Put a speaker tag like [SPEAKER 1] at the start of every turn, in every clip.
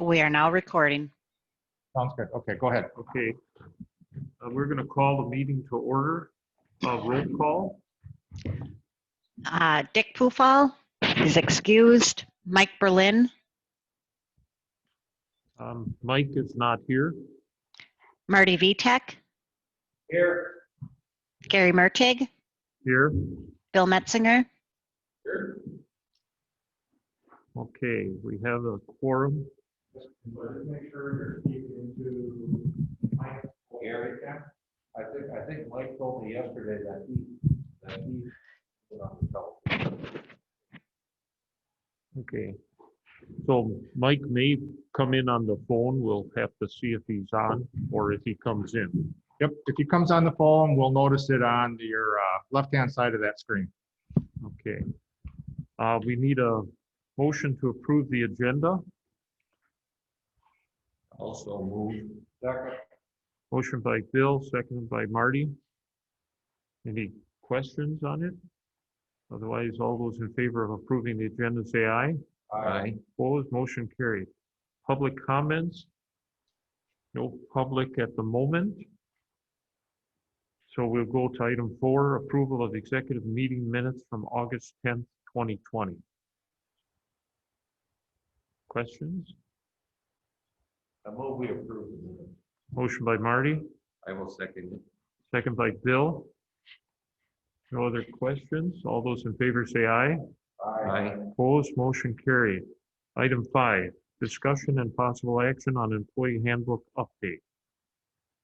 [SPEAKER 1] We are now recording.
[SPEAKER 2] Sounds good. Okay, go ahead.
[SPEAKER 3] Okay, we're going to call the meeting to order. Roll call.
[SPEAKER 1] Dick Pufall is excused. Mike Berlin,
[SPEAKER 3] Mike is not here.
[SPEAKER 1] Marty Vitek,
[SPEAKER 3] Here.
[SPEAKER 1] Gary Mertig,
[SPEAKER 3] Here.
[SPEAKER 1] Bill Metzinger.
[SPEAKER 3] Here. Okay, we have a quorum.
[SPEAKER 2] Make sure you're speaking to Mike Gary. I think Mike told me yesterday that he put on the telephone.
[SPEAKER 3] Okay, so Mike may come in on the phone. We'll have to see if he's on or if he comes in.
[SPEAKER 2] Yep, if he comes on the phone, we'll notice it on your left-hand side of that screen.
[SPEAKER 3] Okay. We need a motion to approve the agenda.
[SPEAKER 2] Also move. Second.
[SPEAKER 3] Motion by Bill, seconded by Marty. Any questions on it? Otherwise, all those in favor of approving the agenda say aye.
[SPEAKER 2] Aye.
[SPEAKER 3] Opposed, motion carried. Public comments? No public at the moment. So we'll go to item 4, approval of executive meeting minutes from August 10th, 2020. Questions?
[SPEAKER 2] I move we approve the minutes.
[SPEAKER 3] Motion by Marty,
[SPEAKER 2] I will second it.
[SPEAKER 3] second by Bill. No other questions? All those in favor say aye.
[SPEAKER 2] Aye.
[SPEAKER 3] Opposed, motion carried. Item 5, discussion and possible action on employee handbook update.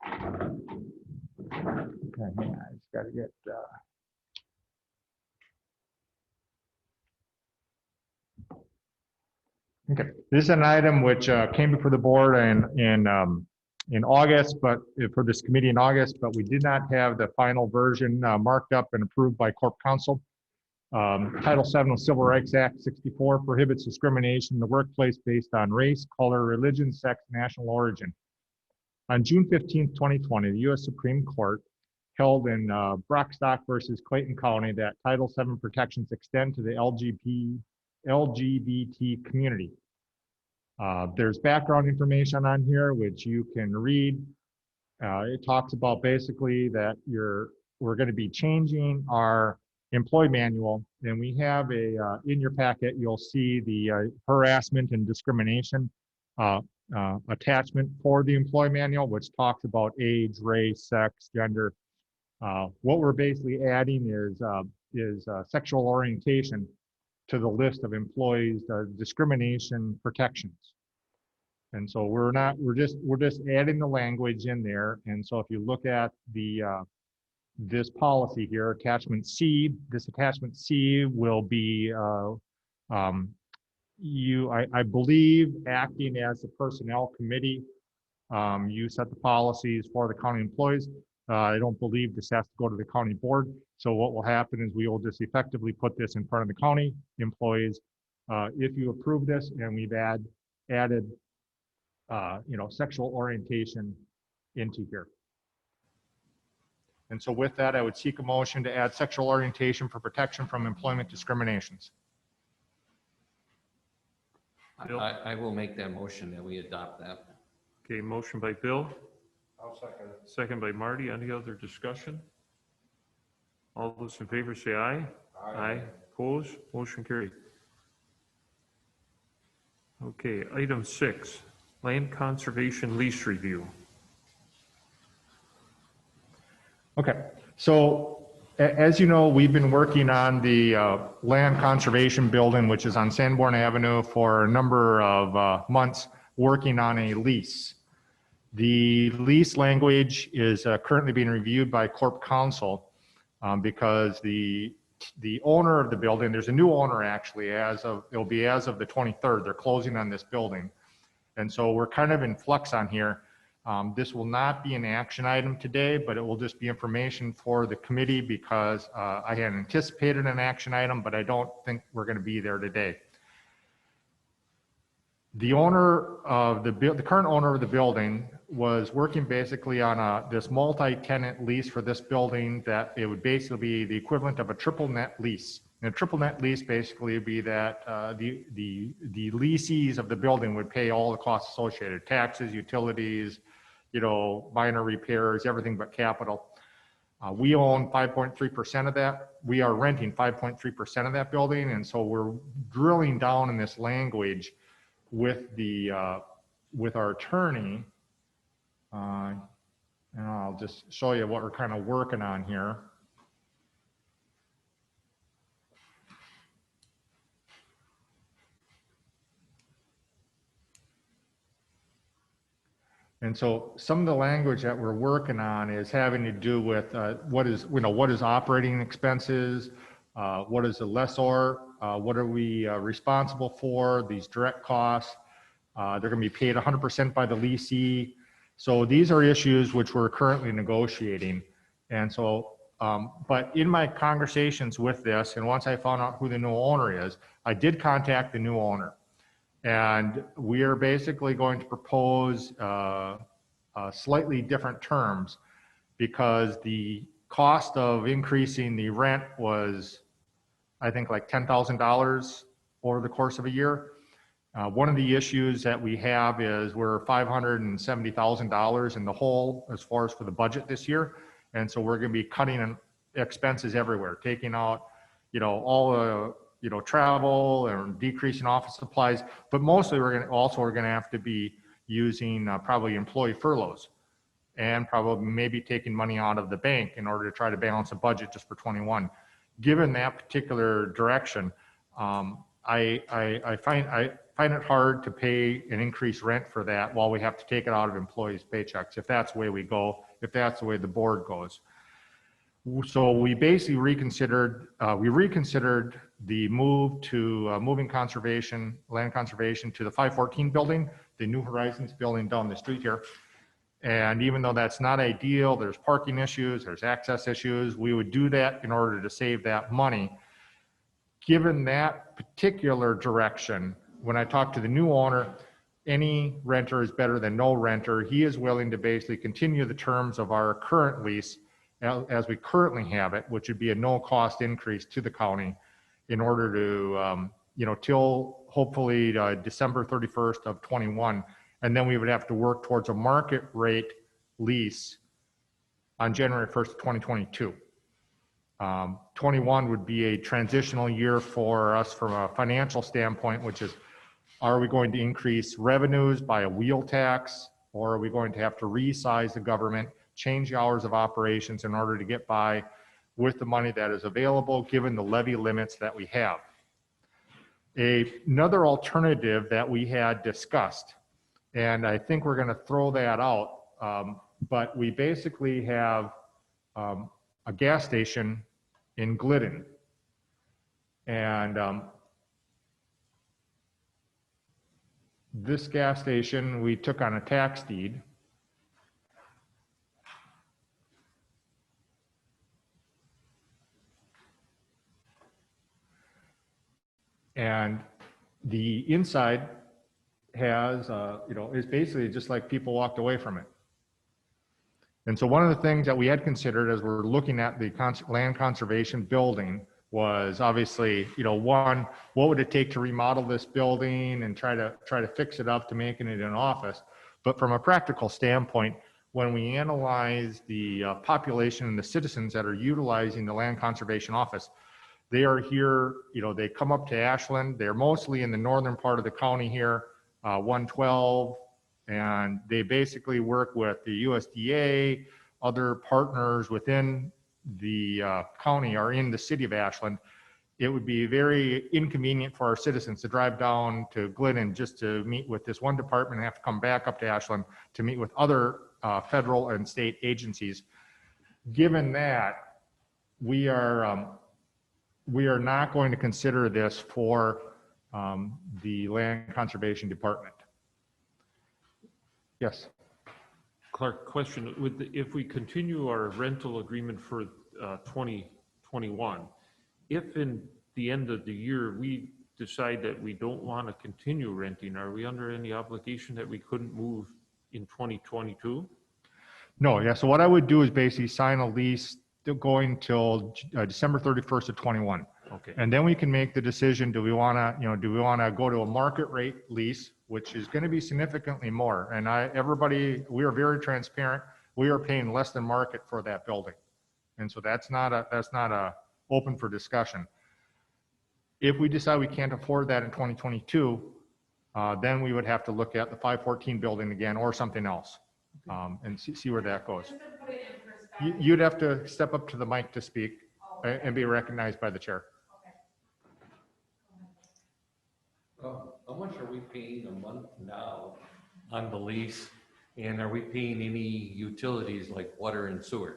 [SPEAKER 2] Okay, hang on, I just gotta get, Okay, this is an item which came before the board in August, but for this committee in August, but we did not have the final version marked up and approved by Corp Council. Title VII of Civil Rights Act 64 prohibits discrimination in the workplace based on race, color, religion, sex, national origin. On June 15, 2020, the U.S. Supreme Court held in Brockstock versus Clayton County that Title VII protections extend to the LGBT community. There's background information on here which you can read. It talks about basically that we're going to be changing our employee manual, and we have a in your packet you'll see the harassment and discrimination attachment for the employee manual, which talks about age, race, sex, gender. What we're basically adding is sexual orientation to the list of employees' discrimination protections. And so we're just adding the language in there. And so if you look at the this policy here, attachment C, this attachment C will be I believe acting as the personnel committee. You set the policies for the county employees. I don't believe this has to go to the county board. So what will happen is we will just effectively put this in front of the county employees. If you approve this, and we've added sexual orientation into here. And so with that, I would seek a motion to add sexual orientation for protection from employment discriminations.
[SPEAKER 4] I will make that motion that we adopt that.
[SPEAKER 3] Okay, motion by Bill,
[SPEAKER 2] I'll second it.
[SPEAKER 3] second by Marty. Any other discussion? All those in favor say aye. Aye. Opposed, motion carried. Okay, item 6, land conservation lease review.
[SPEAKER 2] Okay, so as you know, we've been working on the land conservation building, which is on Sanborn Avenue, for a number of months, working on a lease. The lease language is currently being reviewed by Corp Council because the owner of the building, there's a new owner actually, it'll be as of the 23rd, they're closing on this building. And so we're kind of in flux on here. This will not be an action item today, but it will just be information for the committee because I had anticipated an action item, but I don't think we're going to be there today. The owner of the current owner of the building was working basically on this multi-tenant lease for this building that it would basically be the equivalent of a triple net lease. And a triple net lease basically would be that the leasees of the building would pay all the costs associated, taxes, utilities, minor repairs, everything but capital. We own 5.3% of that. We are renting 5.3% of that building. And so we're drilling down in this language with with our attorney. And I'll just show you what we're kind of working on here. And so some of the language that we're working on is having to do with what is operating expenses, what is the lessor, what are we responsible for, these direct costs. They're going to be paid 100% by the leasee. So these are issues which we're currently negotiating. And so, but in my conversations with this, and once I found out who the new owner is, I did contact the new owner. And we are basically going to propose slightly different terms because the cost of increasing the rent was, I think, like $10,000 over the course of a year. One of the issues that we have is we're $570,000 in the hole as far as for the budget this year. And so we're going to be cutting expenses everywhere, taking out, all the, travel and decreasing office supplies, but mostly we're going to have to be using probably employee furloughs and probably maybe taking money out of the bank in order to try to balance a budget just for 21. Given that particular direction, I find it hard to pay an increased rent for that while we have to take it out of employees' paychecks, if that's the way we go, if that's the way the board goes. So we basically reconsidered the move to moving conservation, land conservation to the 514 building, the New Horizons building down the street here. And even though that's not ideal, there's parking issues, there's access issues, we would do that in order to save that money. Given that particular direction, when I talked to the new owner, any renter is better than no renter. He is willing to basically continue the terms of our current lease as we currently have it, which would be a no cost increase to the county in order to, till hopefully December 31st of 21. And then we would have to work towards a market rate lease on January 1st of 2022. 21 would be a transitional year for us from a financial standpoint, which is, are we going to increase revenues by a wheel tax, or are we going to have to resize the government, change the hours of operations in order to get by with the money that is available given the levy limits that we have? Another alternative that we had discussed, and I think we're going to throw that out, but we basically have a gas station in Glidden. And this gas station we took on a tax deed. And the inside has, is basically just like people walked away from it. And so one of the things that we had considered as we're looking at the land conservation building was obviously, one, what would it take to remodel this building and try to fix it up to making it an office? But from a practical standpoint, when we analyze the population and the citizens that are utilizing the land conservation office, they are here, they come up to Ashland. They're mostly in the northern part of the county here, 112, and they basically work with the USDA, other partners within the county are in the city of Ashland. It would be very inconvenient for our citizens to drive down to Glidden just to meet with this one department and have to come back up to Ashland to meet with other federal and state agencies. Given that, we are not going to consider this for the land conservation department. Yes.
[SPEAKER 3] Clark, question, if we continue our rental agreement for 2021, if in the end of the year we decide that we don't want to continue renting, are we under any obligation that we couldn't move in 2022?
[SPEAKER 2] No, yeah, so what I would do is basically sign a lease going till December 31st of 21.
[SPEAKER 3] Okay.
[SPEAKER 2] And then we can make the decision, do we want to, do we want to go to a market rate lease, which is going to be significantly more? And we are very transparent. We are paying less than market for that building. And so that's not a open for discussion. If we decide we can't afford that in 2022, then we would have to look at the 514 building again or something else, and see where that goes. You'd have to step up to the mic to speak and be recognized by the chair.
[SPEAKER 4] How much are we paying a month now on the lease? And are we paying any utilities like water and sewer?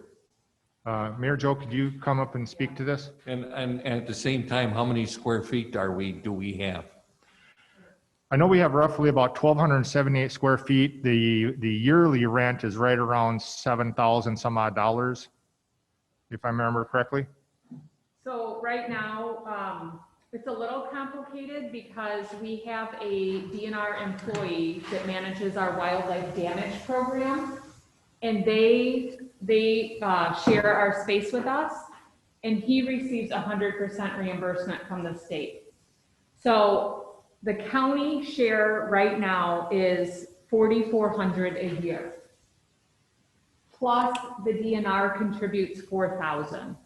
[SPEAKER 2] Mayor Joe, could you come up and speak to this?
[SPEAKER 4] And at the same time, how many square feet do we have?
[SPEAKER 2] I know we have roughly about 1,278 square feet. The yearly rent is right around $7,000 some odd dollars, if I remember correctly.
[SPEAKER 5] So right now, it's a little complicated because we have a DNR employee that manages our wildlife damage program. And they share our space with us, and he receives 100% reimbursement from the state. So the county share right now is $4,400 a year. Plus the DNR contributes $4,000.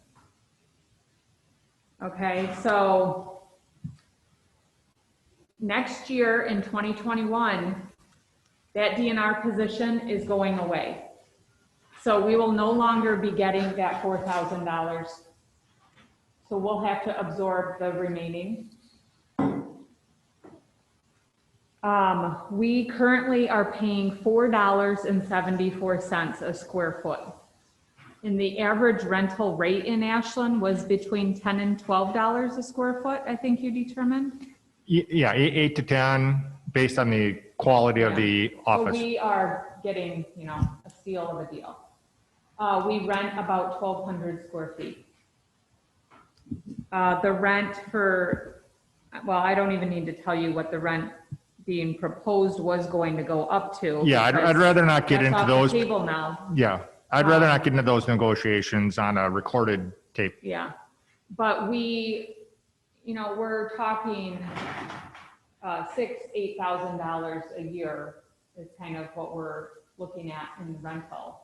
[SPEAKER 5] Okay, so next year in 2021, that DNR position is going away. So we will no longer be getting that $4,000. So we'll have to absorb the remaining. We currently are paying $4.74 a square foot. And the average rental rate in Ashland was between $10 and $12 a square foot, I think you determined?
[SPEAKER 2] Yeah, 8 to 10 based on the quality of the office.
[SPEAKER 5] So we are getting, a steal of a deal. We rent about 1,200 square feet. The rent I don't even need to tell you what the rent being proposed was going to go up to.
[SPEAKER 2] Yeah, I'd rather not get into those.
[SPEAKER 5] That's off the table now.
[SPEAKER 2] Yeah, I'd rather not get into those negotiations on a recorded tape.
[SPEAKER 5] Yeah, but we're talking $8,000 a year is kind of what we're looking at in the rental.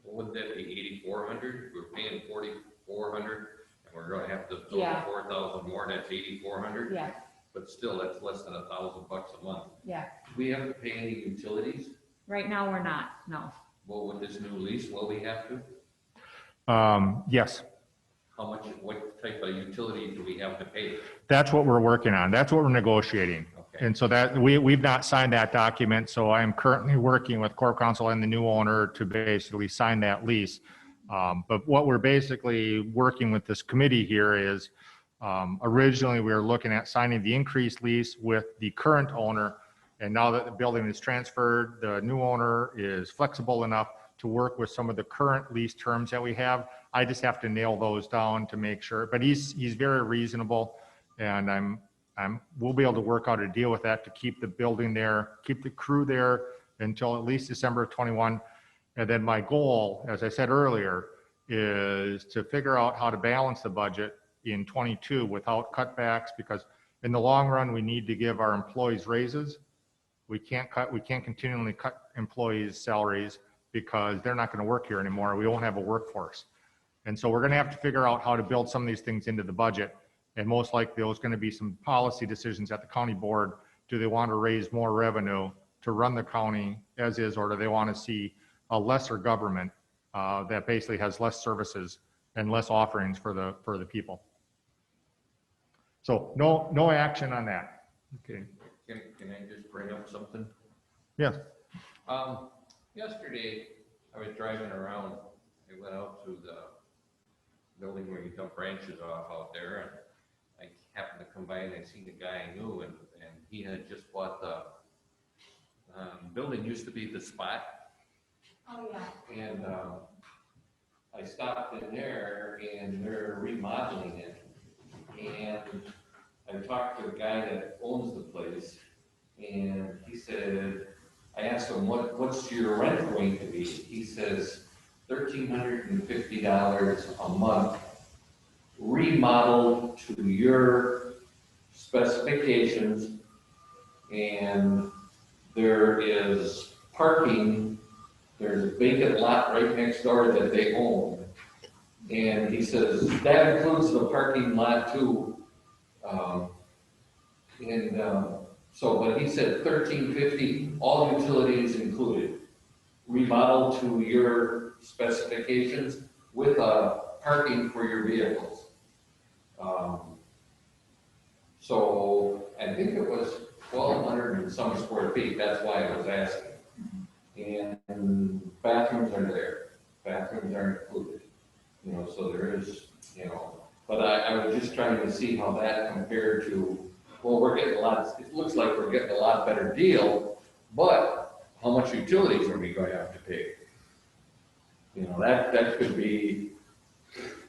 [SPEAKER 4] Wouldn't that be 8,400? We're paying 4,400, and we're going to have to absorb
[SPEAKER 5] Yeah.
[SPEAKER 4] 4,000 more. That's 8,400.
[SPEAKER 5] Yeah,
[SPEAKER 4] But still, that's less than $1,000 a month.
[SPEAKER 5] yeah.
[SPEAKER 4] Do we have to pay any utilities?
[SPEAKER 5] Right now, we're not, no.
[SPEAKER 4] Well, with this new lease, will we have to?
[SPEAKER 2] Yes,
[SPEAKER 4] What type of utility do we have to pay?
[SPEAKER 2] that's what we're working on. That's what we're negotiating.
[SPEAKER 4] Okay.
[SPEAKER 2] And so that we've not signed that document. So I am currently working with Corp Counsel and the new owner to basically sign that lease. But what we're basically working with this committee here is originally we were looking at signing the increased lease with the current owner. And now that the building is transferred, the new owner is flexible enough to work with some of the current lease terms that we have. I just have to nail those down to make sure, but he's very reasonable, and we'll be able to work out a deal with that to keep the building there, keep the crew there until at least December of 21. And then my goal, as I said earlier, is to figure out how to balance the budget in 22 without cutbacks, because in the long run, we need to give our employees raises. We can't continually cut employees' salaries because they're not going to work here anymore. We won't have a workforce. And so we're going to have to figure out how to build some of these things into the budget. And most likely there's going to be some policy decisions at the county board. Do they want to raise more revenue to run the county as is, or do they want to see a lesser government that basically has less services and less offerings for the people? So no action on that. Okay.
[SPEAKER 4] Can I just bring up something?
[SPEAKER 2] Yes.
[SPEAKER 4] Yesterday, I was driving around. I went out to the building where you dump branches off out there, and I happened to come by and I seen a guy I knew, and he had just bought the building used to be the Spot.
[SPEAKER 5] Oh, yeah.
[SPEAKER 4] And I stopped in there, and they're remodeling it. And I talked to the guy that owns the place, and he said, I asked him, what's your rent going to be? He says, $1,350 a month remodeled to your specifications, and there is parking, there's a vacant lot right next door that they own. And he says, that includes the parking lot too. So, but he said $13.50, all utilities included, remodel to your specifications with parking for your vehicles. So I think it was 1,200 and some square feet, that's why I was asking. And bathrooms are there, bathrooms are included, you know, so there is, you know, but I was just trying to see how that compared to, well, we're getting a lot, it looks like we're getting a lot better deal, but how much utilities are we going to have to pay? You know, that could be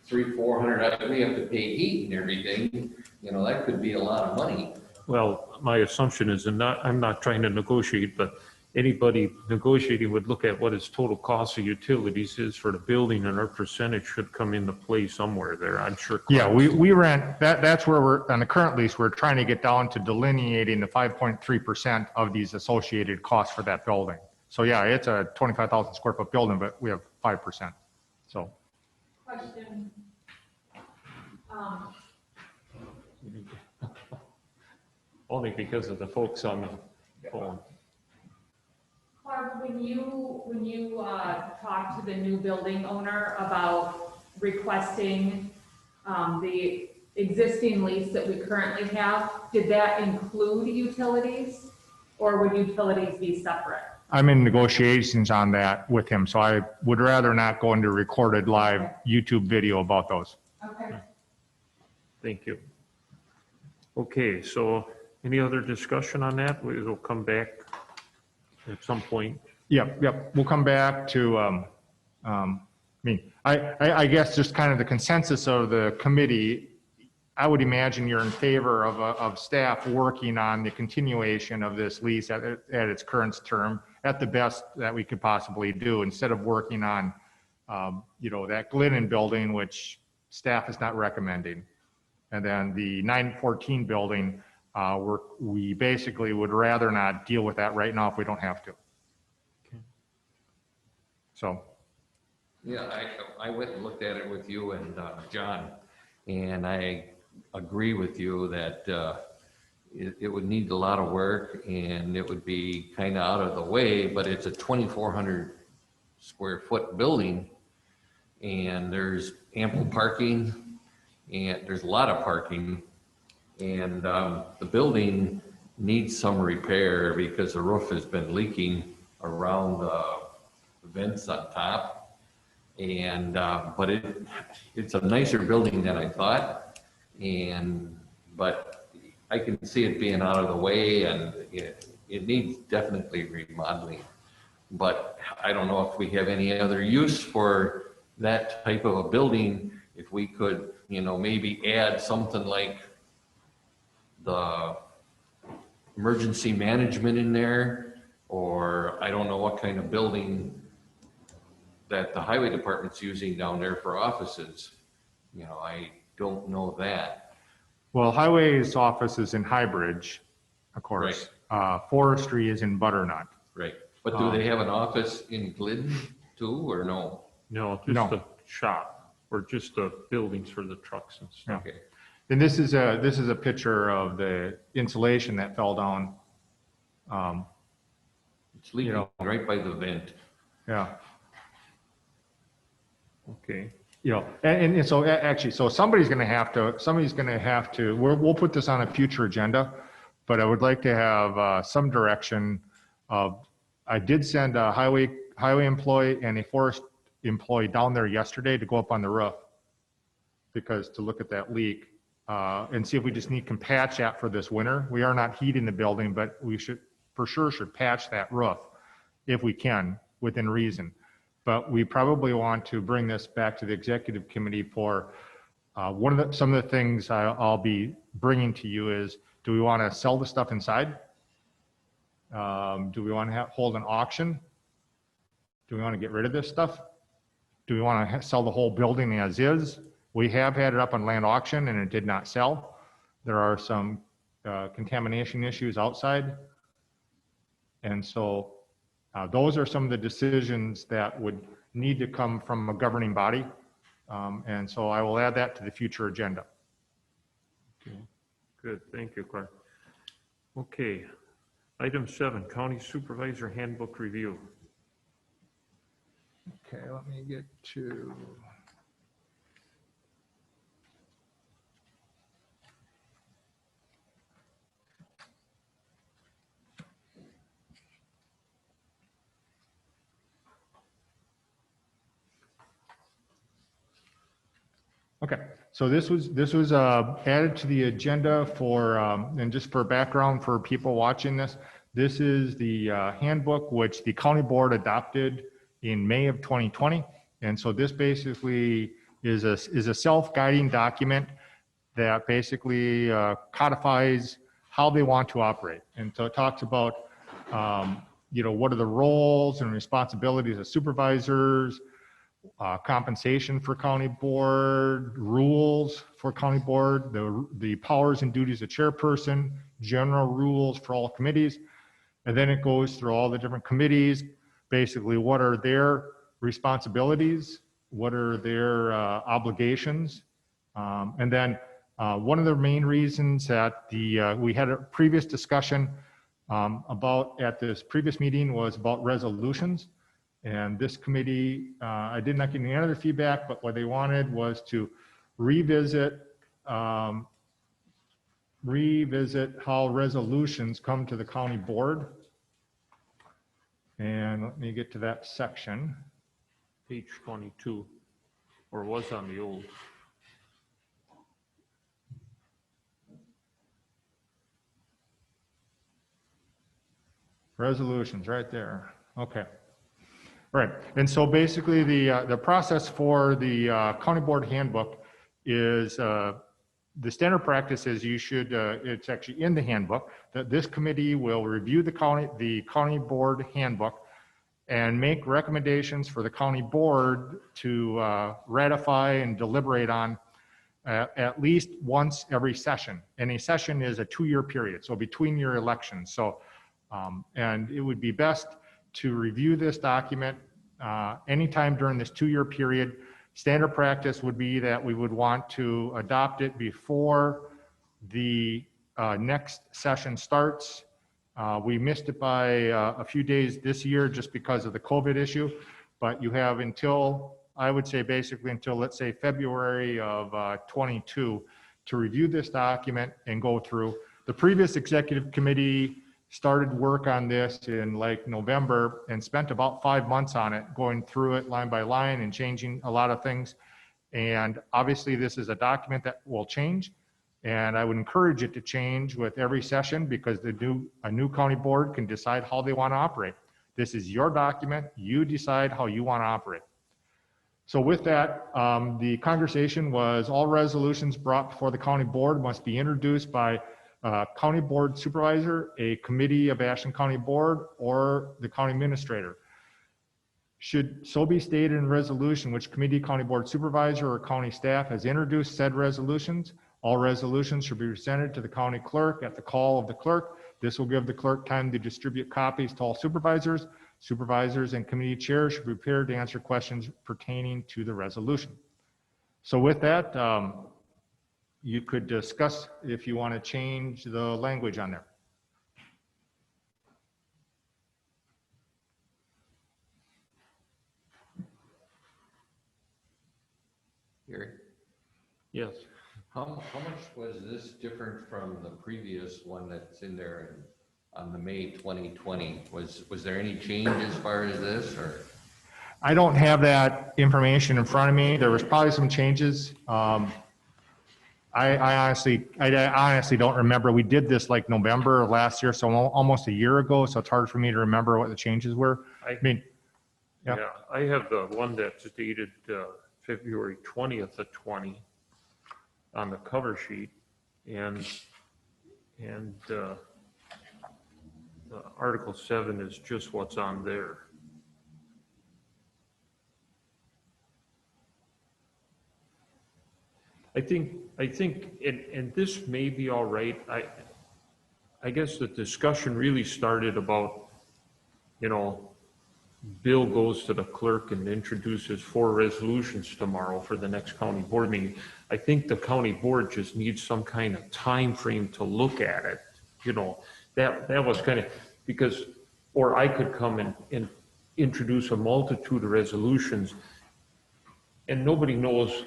[SPEAKER 4] $300-400, we have to pay heat and everything, you know, that could be a lot of money.
[SPEAKER 3] Well, my assumption is, and I'm not trying to negotiate, but anybody negotiating would look at what his total cost of utilities is for the building, and our percentage should come into play somewhere there, I'm sure.
[SPEAKER 2] Yeah, we rent, that's where we're, on the current lease, we're trying to get down to delineating the 5.3% of these associated costs for that building. So yeah, it's a 25,000 square foot building, but we have 5%, so.
[SPEAKER 5] Question.
[SPEAKER 3] Only because of the folks on the phone.
[SPEAKER 5] Clark, when you talked to the new building owner about requesting the existing lease that we currently have, did that include utilities, or would utilities be separate?
[SPEAKER 2] I'm in negotiations on that with him, so I would rather not go into recorded live YouTube video about those.
[SPEAKER 5] Okay.
[SPEAKER 3] Thank you. Okay, so any other discussion on that? We'll come back at some point.
[SPEAKER 2] Yep, we'll come back to, I guess just kind of the consensus of the committee, I would imagine you're in favor of staff working on the continuation of this lease at its current term at the best that we could possibly do, instead of working on, you know, that Glidden building, which staff is not recommending. And then the 914 building, we basically would rather not deal with that right now if we don't have to.
[SPEAKER 3] Okay.
[SPEAKER 2] So.
[SPEAKER 4] Yeah, I went and looked at it with you and John, and I agree with you that it would need a lot of work and it would be kind of out of the way, but it's a 2,400 square foot building, and there's ample parking, and there's a lot of parking, and the building needs some repair because the roof has been leaking around the vents on top. And but it's a nicer building than I thought, but I can see it being out of the way, and it needs definitely remodeling. But I don't know if we have any other use for that type of a building. If we could, you know, maybe add something like the emergency management in there, or I don't know what kind of building that the highway department's using down there for offices. You know, I don't know that.
[SPEAKER 2] Well, highway's office is in Highbridge, of course. Forestry is in Butternut.
[SPEAKER 4] Right. But do they have an office in Glidden too, or no?
[SPEAKER 3] No, just
[SPEAKER 2] No.
[SPEAKER 3] the shop, or just the buildings for the trucks and stuff.
[SPEAKER 4] Okay.
[SPEAKER 2] And this is a picture of the insulation that fell down.
[SPEAKER 4] It's leaking
[SPEAKER 2] You know.
[SPEAKER 4] right by the vent.
[SPEAKER 2] Yeah.
[SPEAKER 3] Okay.
[SPEAKER 2] You know, and so actually, so somebody's going to have to, we'll put this on a future agenda, but I would like to have some direction of, I did send a highway employee and a forest employee down there yesterday to go up on the roof to look at that leak and see if we just can patch that for this winter. We are not heating the building, but we should patch that roof if we can within reason. But we probably want to bring this back to the executive committee for some of the things I'll be bringing to you is, do we want to sell the stuff inside? Do we want to hold an auction? Do we want to get rid of this stuff? Do we want to sell the whole building as is? We have had it up on land auction and it did not sell. There are some contamination issues outside. And so those are some of the decisions that would need to come from a governing body. And so I will add that to the future agenda.
[SPEAKER 3] Good, thank you, Clark. Okay, item 7, County Supervisor Handbook Review.
[SPEAKER 2] Okay, let me get to. Okay, so this was added to the agenda for, and just for background for people watching this, this is the handbook which the county board adopted in May of 2020. And so this basically is a self-guiding document that basically codifies how they want to operate. And so it talks about, what are the roles and responsibilities of supervisors, compensation for county board, rules for county board, the powers and duties of chairperson, general rules for all committees. And then it goes through all the different committees, basically what are their responsibilities, what are their obligations. And then one of the main reasons that we had a previous discussion about at this previous meeting was about resolutions. And this committee, I did not get any other feedback, but what they wanted was to revisit how resolutions come to the county board. And let me get to that section.
[SPEAKER 3] Page 22, or was on the old.
[SPEAKER 2] Resolutions right there. Okay. Right, and so basically the process for the county board handbook is the standard practice is you should, it's actually in the handbook, that this committee will review the county board handbook and make recommendations for the county board to ratify and deliberate on at least once every session. And a session is a 2-year period, so between your elections. So, and it would be best to review this document anytime during this 2-year period. Standard practice would be that we would want to adopt it before the next session starts. We missed it by a few days this year just because of the COVID issue, but you have until, I would say basically until, let's say, February of 22 to review this document and go through. The previous executive committee started work on this in like November and spent about 5 months on it, going through it line by line and changing a lot of things. And obviously this is a document that will change, and I would encourage it to change with every session because a new county board can decide how they want to operate. This is your document, you decide how you want to operate. So with that, the conversation was all resolutions brought before the county board must be introduced by county board supervisor, a committee of Ashland County Board, or the county administrator. Should so be stated in resolution which committee, county board supervisor, or county staff has introduced said resolutions. All resolutions should be presented to the county clerk at the call of the clerk. This will give the clerk time to distribute copies to all supervisors. Supervisors and committee chairs should be prepared to answer questions pertaining to the resolution. So with that, you could discuss if you want to change the language on there.
[SPEAKER 4] Gary,
[SPEAKER 3] Yes.
[SPEAKER 4] how much was this different from the previous one that's in there on the May 2020? Was there any change as far as this, or?
[SPEAKER 2] I don't have that information in front of me. There was probably some changes. I honestly don't remember. We did this like November of last year, so almost a year ago. So it's hard for me to remember what the changes were. I mean, yeah.
[SPEAKER 3] Yeah, I have the one that's dated February 20th of 20 on the cover sheet, and Article 7 is just what's on there. I think, and this may be all right. I guess the discussion really started about, Bill goes to the clerk and introduces 4 resolutions tomorrow for the next county board meeting. I think the county board just needs some kind of time frame to look at it. That was kind of, because, or I could come and introduce a multitude of resolutions and nobody knows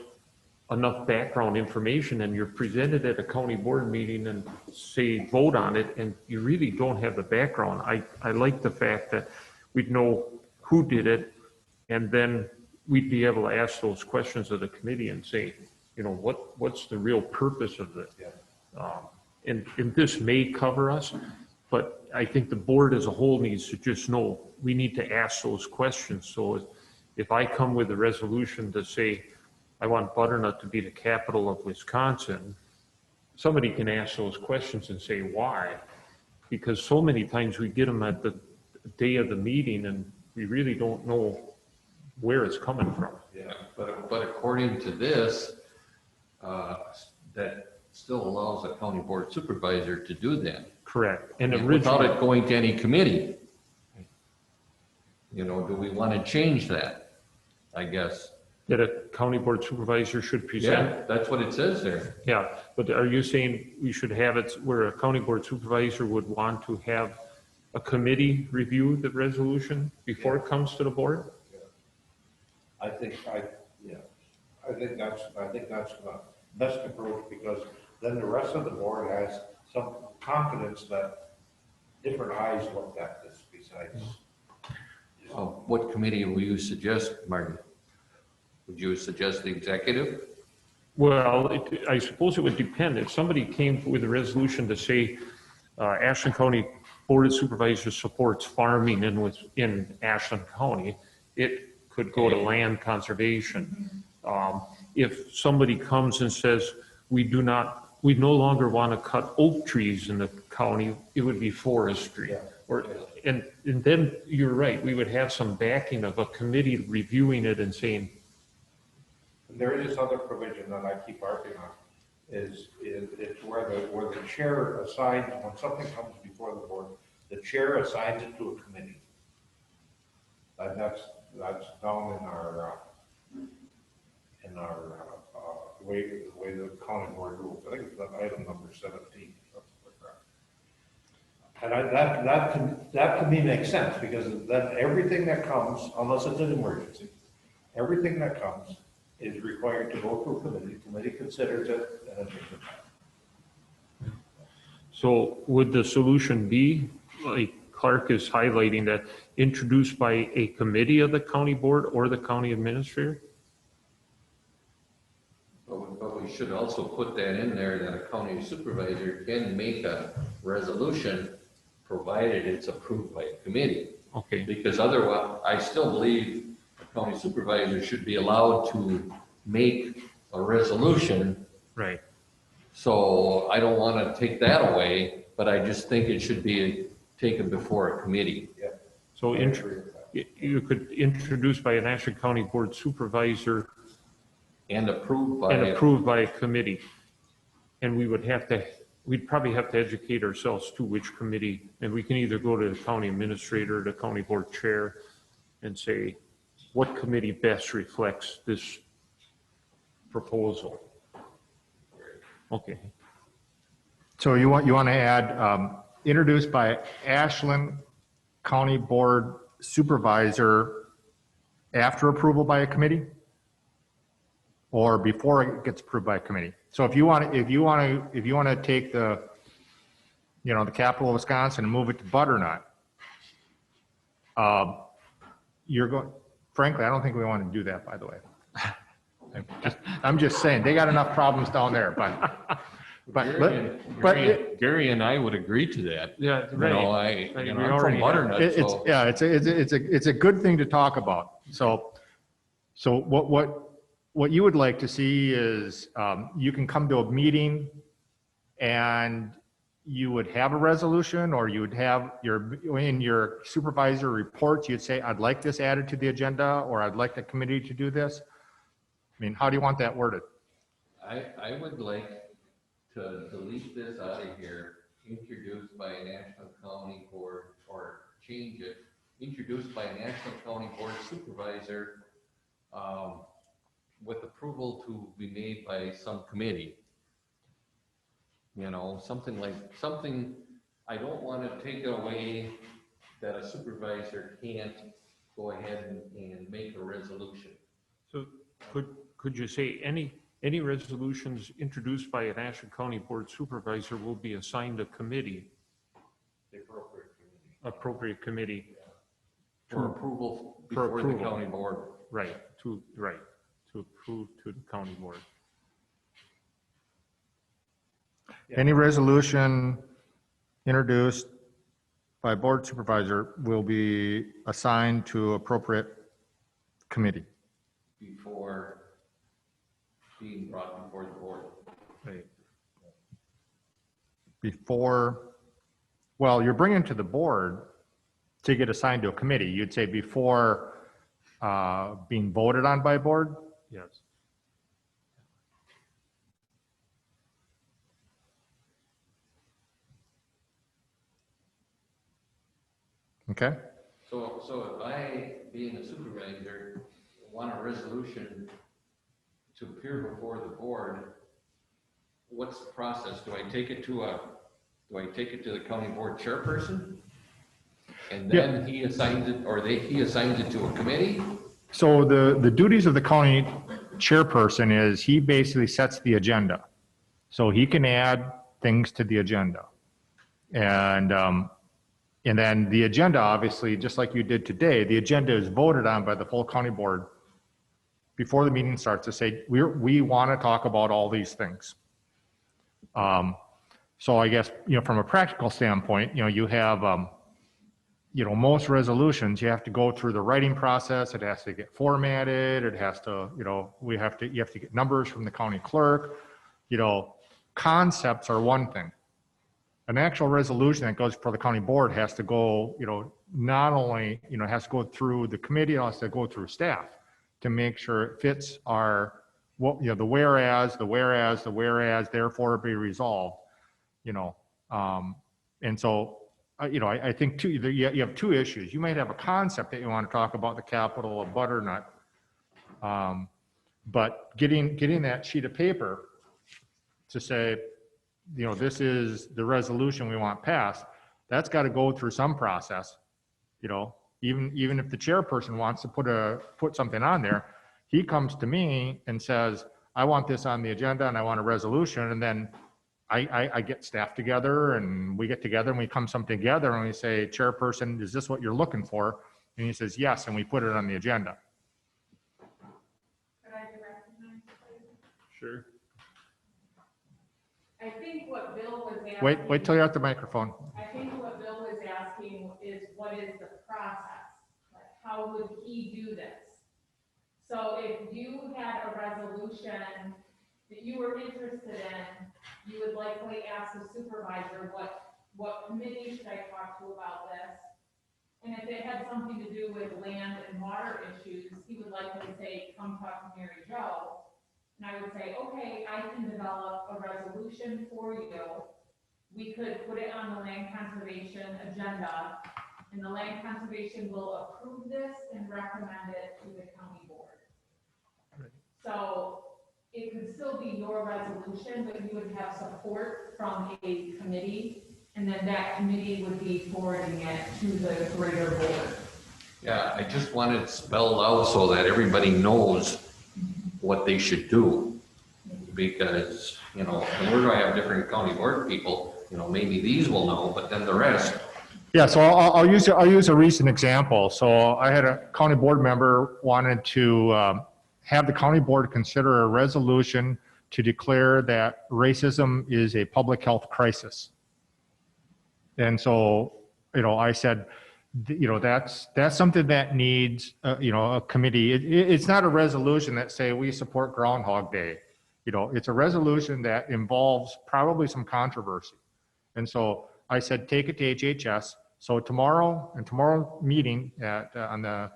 [SPEAKER 3] enough background information, and you're presented at a county board meeting and say, vote on it, and you really don't have the background. I like the fact that we'd know who did it, and then we'd be able to ask those questions of the committee and say, what's the real purpose of it? And this may cover us, but I think the board as a whole needs to just know, we need to ask those questions. So if I come with a resolution to say, I want Butternut to be the capital of Wisconsin, somebody can ask those questions and say, why? Because so many times we get them at the day of the meeting and we really don't know where it's coming from.
[SPEAKER 4] Yeah, but according to this, that still allows a county board supervisor to do that.
[SPEAKER 3] Correct. And
[SPEAKER 4] Without
[SPEAKER 3] originally,
[SPEAKER 4] it going to any committee. Do we want to change that? I guess.
[SPEAKER 3] that a county board supervisor should present.
[SPEAKER 4] Yeah, that's what it says there.
[SPEAKER 3] Yeah, but are you saying we should have it where a county board supervisor would want to have a committee review the resolution before it comes to the board?
[SPEAKER 6] I think that's the best approach, because then the rest of the board has some confidence that different eyes looked at this besides.
[SPEAKER 4] What committee will you suggest, Marty? Would you suggest the executive?
[SPEAKER 3] Well, I suppose it would depend. If somebody came with a resolution to say, Ashland County Board of Supervisors supports farming in Ashland County, it could go to land conservation. If somebody comes and says, we no longer want to cut oak trees in the county, it would be forestry.
[SPEAKER 6] Yeah.
[SPEAKER 3] And then you're right, we would have some backing of a committee reviewing it and saying,
[SPEAKER 6] There is this other provision that I keep harping on, it's where the chair assigns, when something comes before the board, the chair assigns it to a committee. And that's down in our the way the county board rules. I think it's item number 17, something like that. And that to me makes sense, because then everything that comes, unless it's an emergency, everything that comes is required to go through committee. Committee considers it and it takes it back.
[SPEAKER 3] so would the solution be, like Clark is highlighting, that introduced by a committee of the county board or the county administrator?
[SPEAKER 4] But we should also put that in there, that a county supervisor can make a resolution provided it's approved by a committee.
[SPEAKER 3] Okay,
[SPEAKER 4] Because otherwise, I still believe a county supervisor should be allowed to make a resolution.
[SPEAKER 3] right.
[SPEAKER 4] So I don't want to take that away, but I just think it should be taken before a committee.
[SPEAKER 3] So
[SPEAKER 6] I agree with that.
[SPEAKER 3] you could introduce by an Ashland County Board Supervisor
[SPEAKER 4] And approved by.
[SPEAKER 3] and approved by a committee. And we'd probably have to educate ourselves to which committee, and we can either go to the county administrator, the county board chair, and say, what committee best reflects this proposal? Okay,
[SPEAKER 2] So you want to add, introduced by Ashland County Board Supervisor after approval by a committee? Or before it gets approved by a committee? So if you want to take the capital of Wisconsin and move it to Butternut, frankly, I don't think we want to do that, by the way. I'm just saying, they got enough problems down there,
[SPEAKER 4] Gary and I would agree to that.
[SPEAKER 3] yeah,
[SPEAKER 4] You know,
[SPEAKER 3] right.
[SPEAKER 4] I'm
[SPEAKER 3] We
[SPEAKER 4] from
[SPEAKER 3] already-
[SPEAKER 4] Butternut, so.
[SPEAKER 2] it's a good thing to talk about. So what you would like to see is, you can come to a meeting and you would have a resolution, or you would have in your supervisor reports, you'd say, I'd like this added to the agenda, or I'd like the committee to do this. I mean, how do you want that worded?
[SPEAKER 4] I would like to delete this out of here, introduced by a national county board, or change it, introduced by a national county board supervisor, with approval to be made by some committee. You know, something, I don't want to take it away that a supervisor can't go ahead and make a resolution.
[SPEAKER 3] So could you say any resolutions introduced by a National County Board Supervisor will be assigned a committee,
[SPEAKER 6] The appropriate committee.
[SPEAKER 3] appropriate committee?
[SPEAKER 4] For approval
[SPEAKER 3] For
[SPEAKER 4] before the
[SPEAKER 3] approval.
[SPEAKER 4] county board.
[SPEAKER 3] Right, to approve to the county board.
[SPEAKER 2] Any resolution introduced by board supervisor will be assigned to appropriate committee.
[SPEAKER 4] Before being brought before the board.
[SPEAKER 3] Right.
[SPEAKER 2] Before, well, you're bringing to the board to get assigned to a committee. You'd say before being voted on by board.
[SPEAKER 3] Yes.
[SPEAKER 2] Okay.
[SPEAKER 4] So if I, being a supervisor, want a resolution to appear before the board, what's the process? Do I take it to the county board chairperson? And then he assigns it, or he assigns it to a committee?
[SPEAKER 2] So the duties of the county chairperson is he basically sets the agenda. So he can add things to the agenda. And then the agenda, obviously, just like you did today, the agenda is voted on by the full county board before the meeting starts to say, we want to talk about all these things. So I guess, from a practical standpoint, you have, most resolutions, you have to go through the writing process. It has to get formatted. It has to, you have to get numbers from the county clerk. Concepts are one thing. An actual resolution that goes for the county board has to go, not only, has to go through the committee, it has to go through staff to make sure it fits our, the whereas, therefore be resolved, and so, I think you have two issues. You might have a concept that you want to talk about, the capital of butternut. But getting that sheet of paper to say, this is the resolution we want passed, that's got to go through some process. Even if the chairperson wants to put something on there, he comes to me and says, I want this on the agenda and I want a resolution. And then I get staff together and we get together and we come something together and we say, chairperson, is this what you're looking for? And he says, yes, and we put it on the agenda.
[SPEAKER 5] Could I be recognized, please?
[SPEAKER 3] Sure.
[SPEAKER 5] I think what Bill was asking.
[SPEAKER 2] Wait till you're at the microphone.
[SPEAKER 5] I think what Bill was asking is what is the process? Like, how would he do this? So if you had a resolution that you were interested in, you would likely ask the supervisor, what committee should I talk to about this? And if it had something to do with land and water issues, he would likely say, come talk to Mary Jo. And I would say, okay, I can develop a resolution for you. We could put it on the land conservation agenda, and the land conservation will approve this and recommend it to the county board.
[SPEAKER 3] Right.
[SPEAKER 5] So it could still be your resolution, but you would have support from a committee, and then that committee would be forwarding it to the greater board.
[SPEAKER 4] Yeah, I just want it spelled out so that everybody knows what they should do. Because, and where do I have different county board people, maybe these will know, but then the rest.
[SPEAKER 2] Yeah, so I'll use a recent example. So I had a county board member wanted to have the county board consider a resolution to declare that racism is a public health crisis. And so, I said, that's something that needs, a committee. It's not a resolution that say we support Groundhog Day. It's a resolution that involves probably some controversy. And so I said, take it to HHS. So tomorrow meeting on the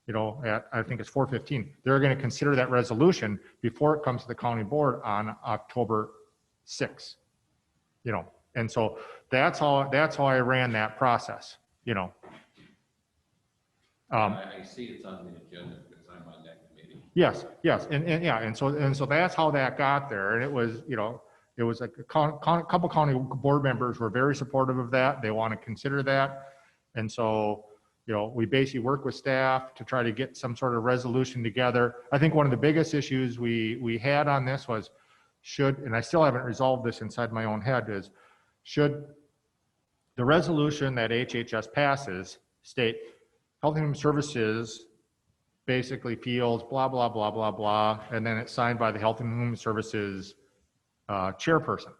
[SPEAKER 2] at, I think it's 4:15. They're going to consider that resolution before it comes to the county board on October 6th, and so that's how I ran that process,
[SPEAKER 4] I see it's on the agenda because I'm on that committee.
[SPEAKER 2] Yes, and yeah, and so that's how that got there, and it was, it was like a couple county board members were very supportive of that. They want to consider that, and so, we basically work with staff to try to get some sort of resolution together. I think one of the biggest issues we had on this was and I still haven't resolved this inside my own head, is should the resolution that HHS passes state Health and Human Services basically feels blah, blah, blah, blah, blah, and then it's signed by the Health and Human Services chairperson?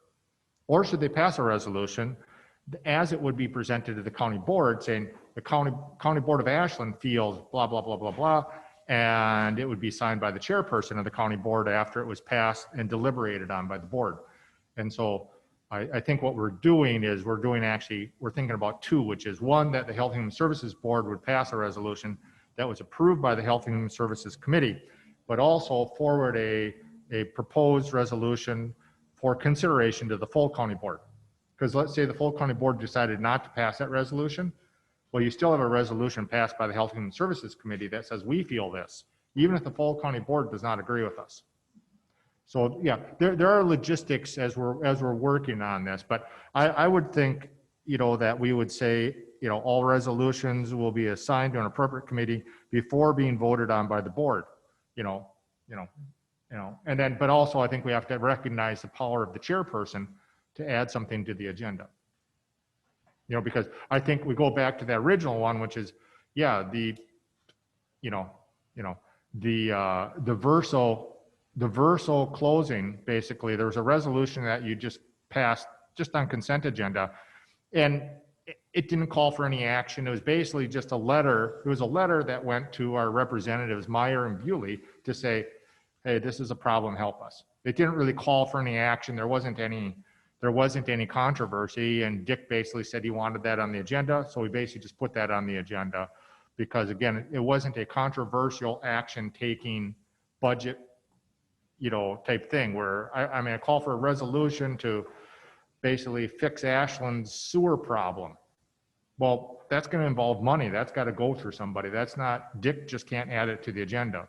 [SPEAKER 2] Or should they pass a resolution as it would be presented to the county board saying the county board of Ashland feels blah, blah, blah, blah, blah, and it would be signed by the chairperson of the county board after it was passed and deliberated on by the board. And so I think what we're doing is we're thinking about two, which is one, that the Health and Human Services Board would pass a resolution that was approved by the Health and Human Services Committee, but also forward a proposed resolution for consideration to the full county board. Because let's say the full county board decided not to pass that resolution, well, you still have a resolution passed by the Health and Human Services Committee that says we feel this, even if the full county board does not agree with us. So yeah, there are logistics as we're working on this, but I would think, that we would say, all resolutions will be assigned to an appropriate committee before being voted on by the board, and then, but also I think we have to recognize the power of the chairperson to add something to the agenda. Because I think we go back to the original one, which is, yeah, the Verso closing, basically, there was a resolution that you just passed just on consent agenda, and it didn't call for any action. It was basically just a letter. It was a letter that went to our representatives, Meyer and Bewley, to say, hey, this is a problem, help us. It didn't really call for any action. There wasn't any controversy, and Dick basically said he wanted that on the agenda, so we basically just put that on the agenda because, again, it wasn't a controversial action-taking budget type thing where, I call for a resolution to basically fix Ashland's sewer problem. Well, that's going to involve money. That's got to go through somebody. That's not, Dick just can't add it to the agenda,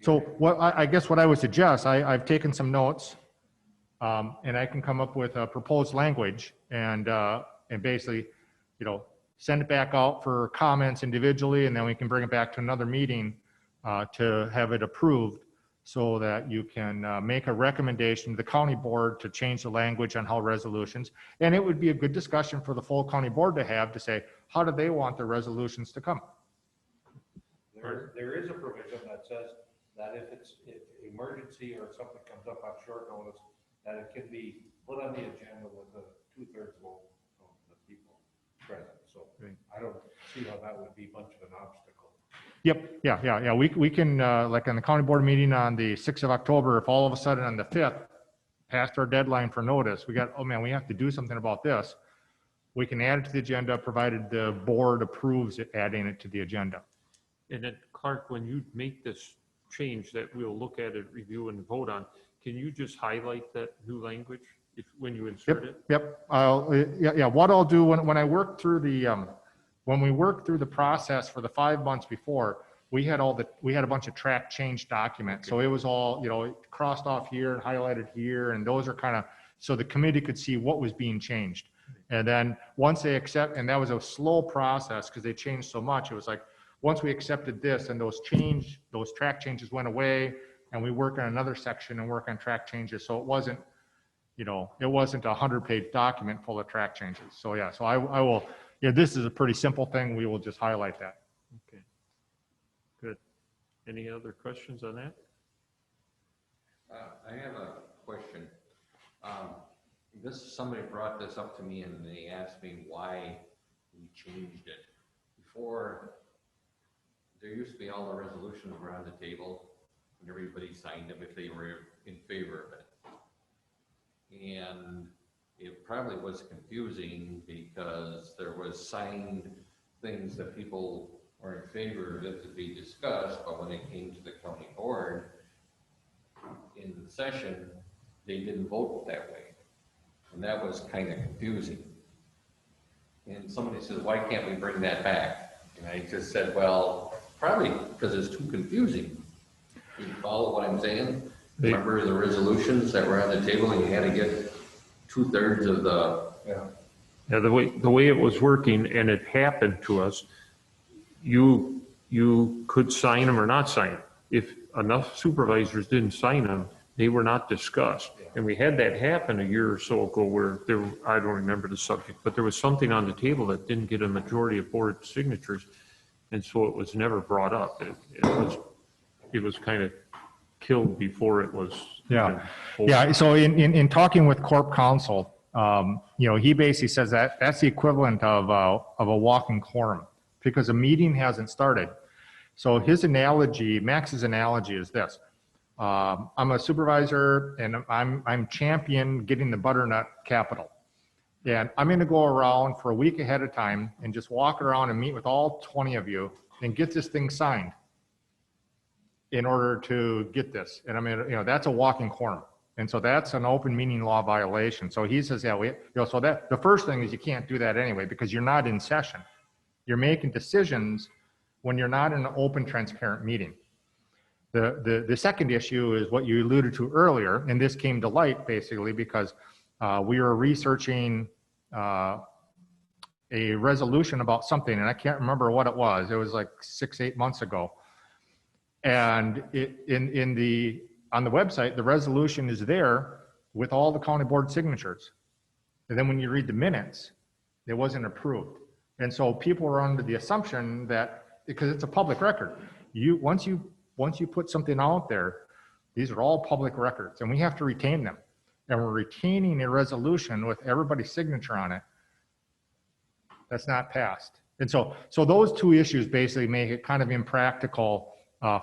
[SPEAKER 2] So I guess what I would suggest, I've taken some notes, and I can come up with a proposed language and basically, send it back out for comments individually, and then we can bring it back to another meeting to have it approved so that you can make a recommendation to the county board to change the language on how resolutions, and it would be a good discussion for the full county board to have to say, how do they want their resolutions to come?
[SPEAKER 6] There is a provision that says that if emergency or something comes up on short notice, that it can be put on the agenda with a 2/3 vote of the people present. So I don't see how that would be much of an obstacle.
[SPEAKER 2] Yep, yeah. We can, like on the county board meeting on the 6th of October, if all of a sudden on the 5th, past our deadline for notice, we have to do something about this. We can add it to the agenda, provided the board approves it, adding it to the agenda.
[SPEAKER 3] And then Clark, when you make this change that we'll look at it, review and vote on, can you just highlight that new language when you insert it?
[SPEAKER 2] Yep. What I'll do when I work through when we worked through the process for the 5 months before, we had a bunch of track change documents.
[SPEAKER 3] Okay.
[SPEAKER 2] So it was all, crossed off here and highlighted here. And those are kind of, so the committee could see what was being changed. And then once they accept, and that was a slow process because they changed so much. It was like, once we accepted this and those track changes went away, and we work on another section and work on track changes. So it wasn't, it wasn't a 100-page document full of track changes. So yeah, so I will, this is a pretty simple thing. We will just highlight that.
[SPEAKER 3] Okay, good. Any other questions on that?
[SPEAKER 4] I have a question. Somebody brought this up to me and they asked me why we changed it. Before, there used to be all the resolutions were on the table and everybody signed them if they were in favor of it. And if probably was confusing because there was signed things that people were in favor of it to be discussed, but when it came to the county board in the session, they didn't vote that way. And that was kind of confusing. And somebody says, why can't we bring that back? And I just said, well, probably because it's too confusing. You follow what I'm saying? Remember the resolutions that were on the table and you had to get 2/3 of the,
[SPEAKER 3] Yeah, the way it was working, and it happened to us, you could sign them or not sign them. If enough supervisors didn't sign them, they were not discussed. And we had that happen a year or so ago where there, I don't remember the subject, but there was something on the table that didn't get a majority of board signatures. And so it was never brought up. It was kind of killed before it was.
[SPEAKER 2] Yeah. Yeah. So in talking with Corp Counsel, he basically says that that's the equivalent of a walking quorum because a meeting hasn't started. So his analogy, Max's analogy is this. I'm a supervisor and I'm champion getting the butternut capital. And I'm going to go around for a week ahead of time and just walk around and meet with all 20 of you and get this thing signed in order to get this. And I mean, that's a walking quorum. And so that's an open meeting law violation. So he says, so that the first thing is you can't do that anyway, because you're not in session. You're making decisions when you're not in an open, transparent meeting. The second issue is what you alluded to earlier, and this came to light basically because we were researching a resolution about something, and I can't remember what it was. It was like 6-8 months ago. And on the website, the resolution is there with all the county board signatures. And then when you read the minutes, it wasn't approved. And so people were under the assumption that, because it's a public record, once you put something out there, these are all public records and we have to retain them. And we're retaining a resolution with everybody's signature on it. That's not passed. And so those two issues basically make it kind of impractical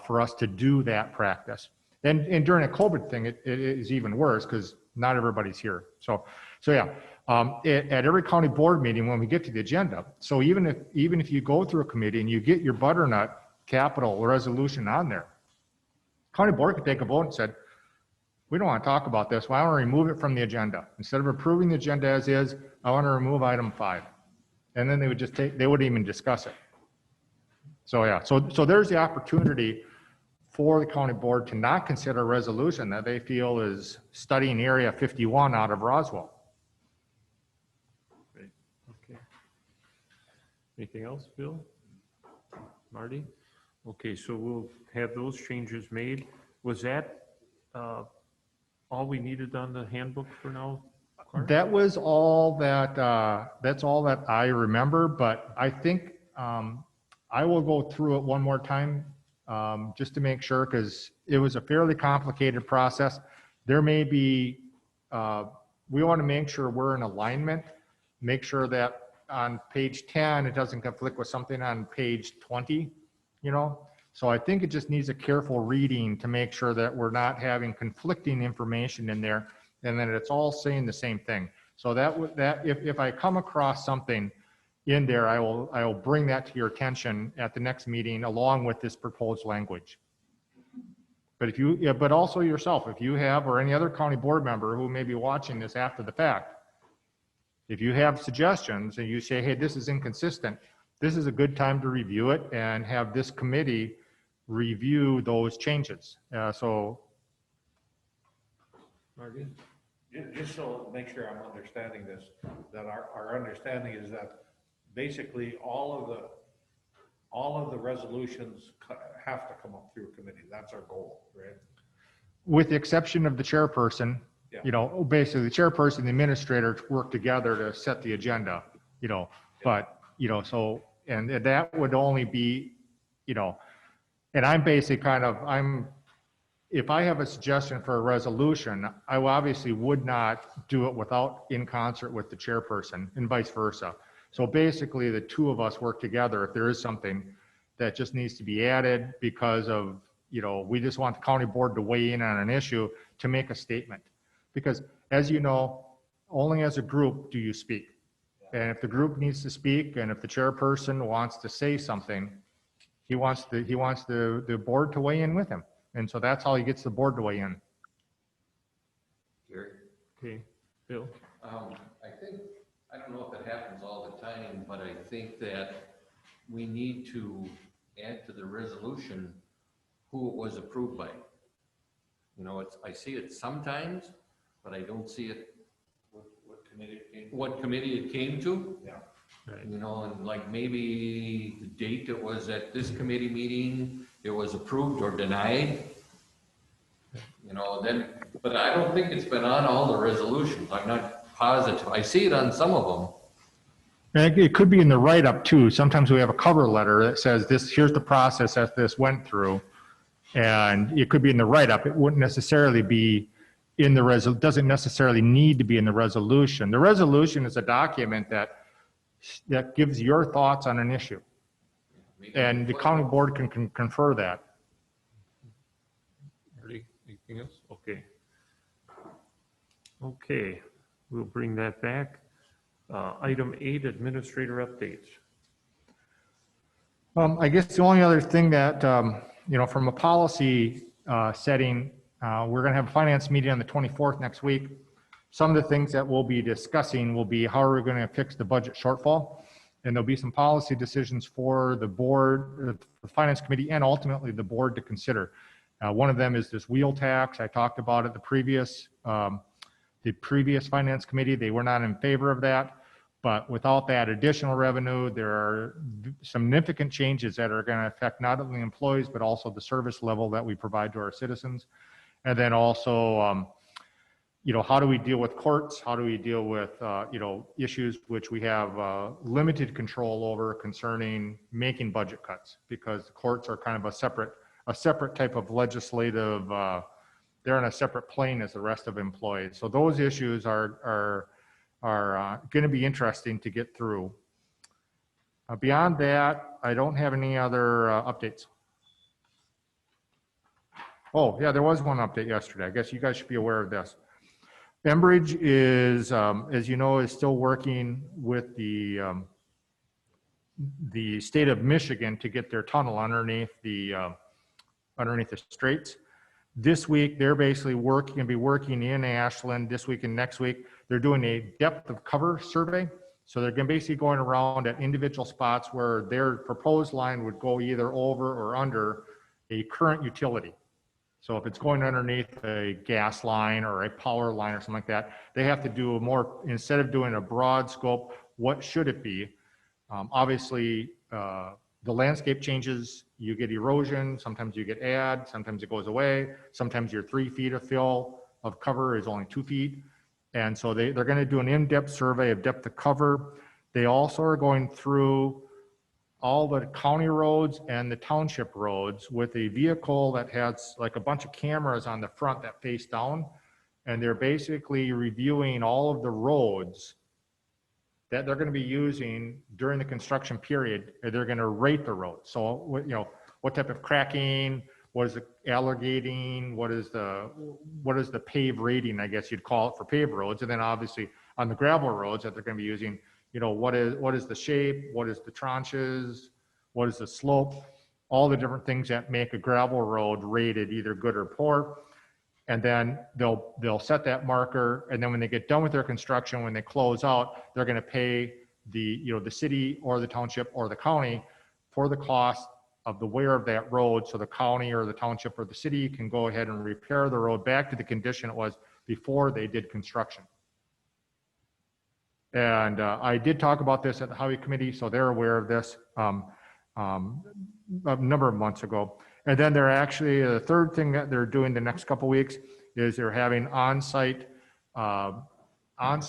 [SPEAKER 2] for us to do that practice. And during a COVID thing, it is even worse because not everybody's here. So yeah, at every county board meeting when we get to the agenda, so even if you go through a committee and you get your butternut capital resolution on there, county board could take a vote and said, we don't want to talk about this. Why don't we remove it from the agenda? Instead of approving the agenda as is, I want to remove item 5. And then they wouldn't even discuss it. So yeah, so there's the opportunity for the county board to not consider a resolution that they feel is studying Area 51 out of Roswell.
[SPEAKER 3] Great. Okay. Anything else, Bill? Marty? Okay, so we'll have those changes made. Was that all we needed on the handbook for now, Clark?
[SPEAKER 2] That was all that, that's all that I remember, but I think I will go through it one more time just to make sure, because it was a fairly complicated process. There may be, we want to make sure we're in alignment, make sure that on page 10, it doesn't conflict with something on page 20, So I think it just needs a careful reading to make sure that we're not having conflicting information in there and that it's all saying the same thing. So if I come across something in there, I will bring that to your attention at the next meeting along with this proposed language. But but also yourself, if you have, or any other county board member who may be watching this after the fact, if you have suggestions and you say, hey, this is inconsistent, this is a good time to review it and have this committee review those changes. So.
[SPEAKER 3] Marty?
[SPEAKER 6] Just so make sure I'm understanding this, that our understanding is that basically all of the resolutions have to come up through a committee. That's our goal, right? With
[SPEAKER 2] the exception of the chairperson,
[SPEAKER 6] yeah.
[SPEAKER 2] Basically the chairperson, the administrator work together to set the agenda, but, so, and that would only be, and I'm basically if I have a suggestion for a resolution, I obviously would not do it in concert with the chairperson and vice versa. So basically the two of us work together if there is something that just needs to be added because of, we just want the county board to weigh in on an issue to make a statement. Because as you know, only as a group do you speak. And if the group needs to speak, and if the chairperson wants to say something, he wants the board to weigh in with him. And so that's how he gets the board to weigh in.
[SPEAKER 4] Gary?
[SPEAKER 3] Okay, Bill?
[SPEAKER 4] I think, I don't know if it happens all the time, but I think that we need to add to the resolution who it was approved by. You know, I see it sometimes, but I don't see it,
[SPEAKER 6] What committee it came?
[SPEAKER 4] what committee it came to.
[SPEAKER 6] Yeah.
[SPEAKER 3] Right.
[SPEAKER 4] You know, and like maybe the date it was at this committee meeting, it was approved or denied. You know, then, but I don't think it's been on all the resolutions. I'm not positive. I see it on some of them.
[SPEAKER 2] And it could be in the write-up too. Sometimes we have a cover letter that says this, here's the process that this went through. And it could be in the write-up. It wouldn't necessarily be in the doesn't necessarily need to be in the resolution. The resolution is a document that gives your thoughts on an issue. And the county board can confer that.
[SPEAKER 3] Ready? Anything else? Okay. Okay, we'll bring that back. Item 8, administrator updates.
[SPEAKER 2] I guess the only other thing that, you know, from a policy setting, we're going to have a finance meeting on the 24th next week. Some of the things that we'll be discussing will be how are we going to fix the budget shortfall? And there'll be some policy decisions for the board, the finance committee, and ultimately the board to consider. One of them is this wheel tax. I talked about it the previous finance committee. They were not in favor of that. But without that additional revenue, there are significant changes that are going to affect not only employees, but also the service level that we provide to our citizens. And then also, you know, how do we deal with courts? How do we deal with, you know, issues which we have limited control over concerning making budget cuts, because the courts are kind of a separate type of legislative, they're on a separate plane as the rest of employees. So those issues are going to be interesting to get through. Beyond that, I don't have any other updates. Oh, yeah, there was one update yesterday. I guess you guys should be aware of this. Enbridge is, as you know, is still working with the state of Michigan to get their tunnel underneath the straits. This week, they're basically going to be working in Ashland this week and next week. They're doing a depth of cover survey. So they're going to basically going around at individual spots where their proposed line would go either over or under a current utility. So if it's going underneath a gas line or a power line or something like that, they have to do a more, instead of doing a broad scope, what should it be? Obviously, the landscape changes, you get erosion, sometimes you get add, sometimes it goes away, sometimes your 3 feet of fill of cover is only 2 feet. And so they're going to do an in-depth survey of depth of cover. They also are going through all the county roads and the township roads with a vehicle that has like a bunch of cameras on the front that face down. And they're basically reviewing all of the roads that they're going to be using during the construction period. They're going to rate the roads. So, you know, what type of cracking, what is the alligating, what is the pave rating, I guess you'd call it, for paved roads. And then obviously on the gravel roads that they're going to be using, you know, what is the shape, what is the tranches, what is the slope, all the different things that make a gravel road rated either good or poor. And then they'll set that marker, and then when they get done with their construction, when they close out, they're going to pay the city or the township or the county for the cost of the wear of that road, so the county or the township or the city can go ahead and repair the road back to the condition it was before they did construction. And I did talk about this at the Highway Committee, so they're aware of this a number of months ago. And then they're actually, the third thing that they're doing the next couple of weeks is they're having on-site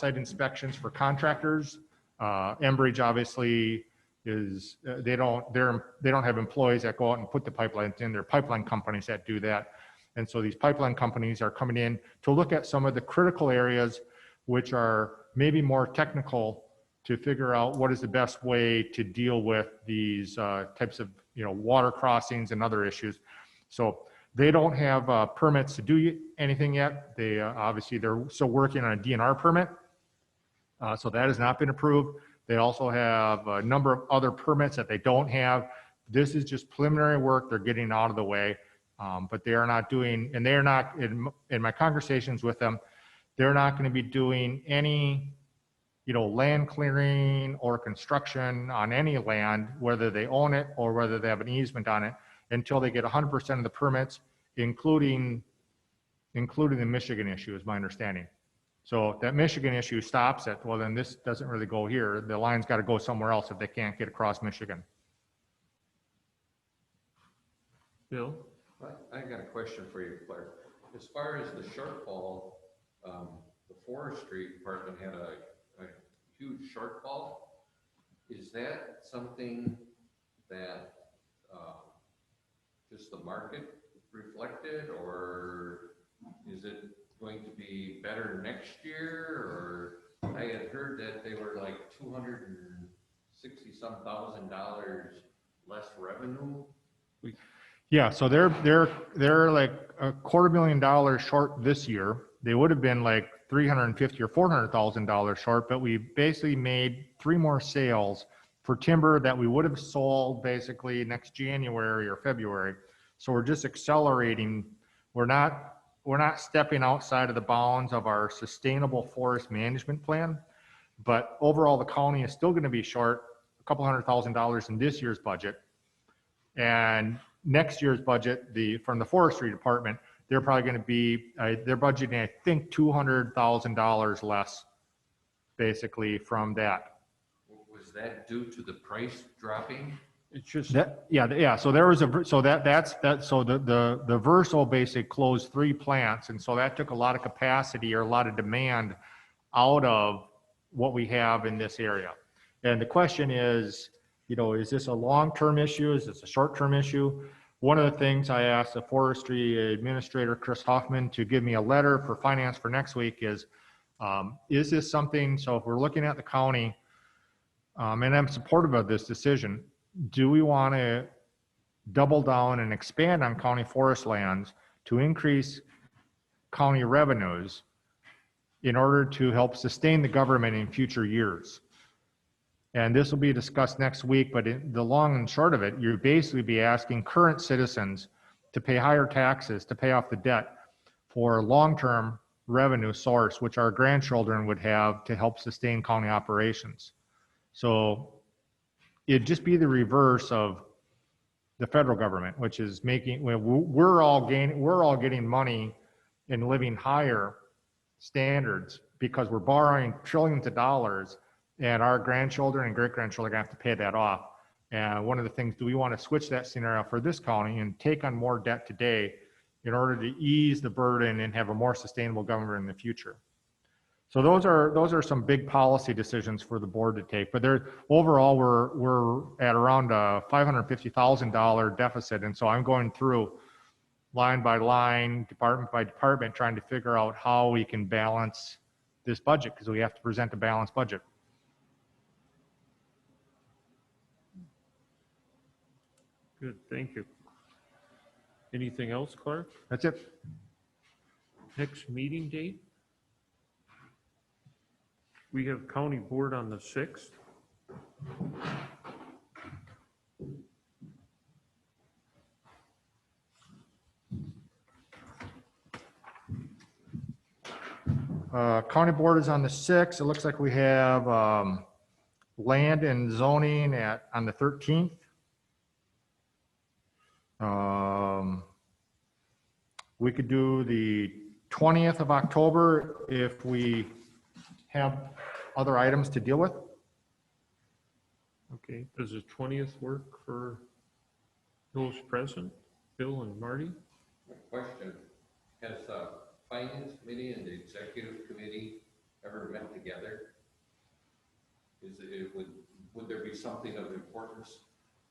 [SPEAKER 2] inspections for contractors. Enbridge obviously is, they don't have employees that go out and put the pipelines in. They're pipeline companies that do that. And so these pipeline companies are coming in to look at some of the critical areas which are maybe more technical, to figure out what is the best way to deal with these types of, you know, water crossings and other issues. So they don't have permits to do anything yet. They obviously they're still working on a DNR permit, So that has not been approved. They also have a number of other permits that they don't have. This is just preliminary work. They're getting out of the way. But they are not doing, and they are not, in my conversations with them, they're not going to be doing any, land clearing or construction on any land, whether they own it or whether they have an easement on it, until they get 100% of the permits, including the Michigan issue, is my understanding. So if that Michigan issue stops it, well, then this doesn't really go here. The line's got to go somewhere else if they can't get across Michigan.
[SPEAKER 3] Bill?
[SPEAKER 4] I got a question for you, Claire. As far as the shortfall, the forestry department had a huge shortfall. Is that something that just the market reflected, or is it going to be better next year? Or I had heard that they were like $260-some thousand less revenue.
[SPEAKER 2] Yeah, so they're like $250,000 short this year. They would have been like $350,000 or $400,000 short, but we basically made 3 more sales for timber that we would have sold basically next January or February. So we're just accelerating. We're not stepping outside of the bounds of our sustainable forest management plan, but overall the county is still going to be short a couple $100,000 in this year's budget. And next year's budget, from the forestry department, they're probably going to be, they're budgeting, I think, $200,000 less, basically, from that.
[SPEAKER 4] Was that due to the price dropping?
[SPEAKER 3] It's just,
[SPEAKER 2] Yeah. So there was so the Verso basically closed 3 plants, and so that took a lot of capacity or a lot of demand out of what we have in this area. And the question is, is this a long-term issue? Is this a short-term issue? One of the things I asked the forestry administrator, Chris Hoffman, to give me a letter for finance for next week is this something, so if we're looking at the county, and I'm supportive of this decision, do we want to double down and expand on county forest lands to increase county revenues in order to help sustain the government in future years? And this will be discussed next week, but the long and short of it, you'd basically be asking current citizens to pay higher taxes to pay off the debt for a long-term revenue source, which our grandchildren would have to help sustain county operations. So it'd just be the reverse of the federal government, which is making, we're all getting money and living higher standards because we're borrowing trillions of dollars, and our grandchildren and great-grandchildren are going to have to pay that off. And one of the things, do we want to switch that scenario for this county and take on more debt today in order to ease the burden and have a more sustainable government in the future? So those are some big policy decisions for the board to take. But overall, we're at around a $550,000 deficit, and so I'm going through line by line, department by department, trying to figure out how we can balance this budget, because we have to present a balanced budget.
[SPEAKER 3] good, thank you. Anything else, Clark?
[SPEAKER 2] That's it.
[SPEAKER 3] Next meeting date? We have county board on the 6th.
[SPEAKER 2] County board is on the 6th. It looks like we have land and zoning on the 13th. We could do the 20th of October if we have other items to deal with.
[SPEAKER 3] Okay, does the 20th work for those present, Bill and Marty?
[SPEAKER 4] Question, has the finance committee and the executive committee ever met together? Would there be something of importance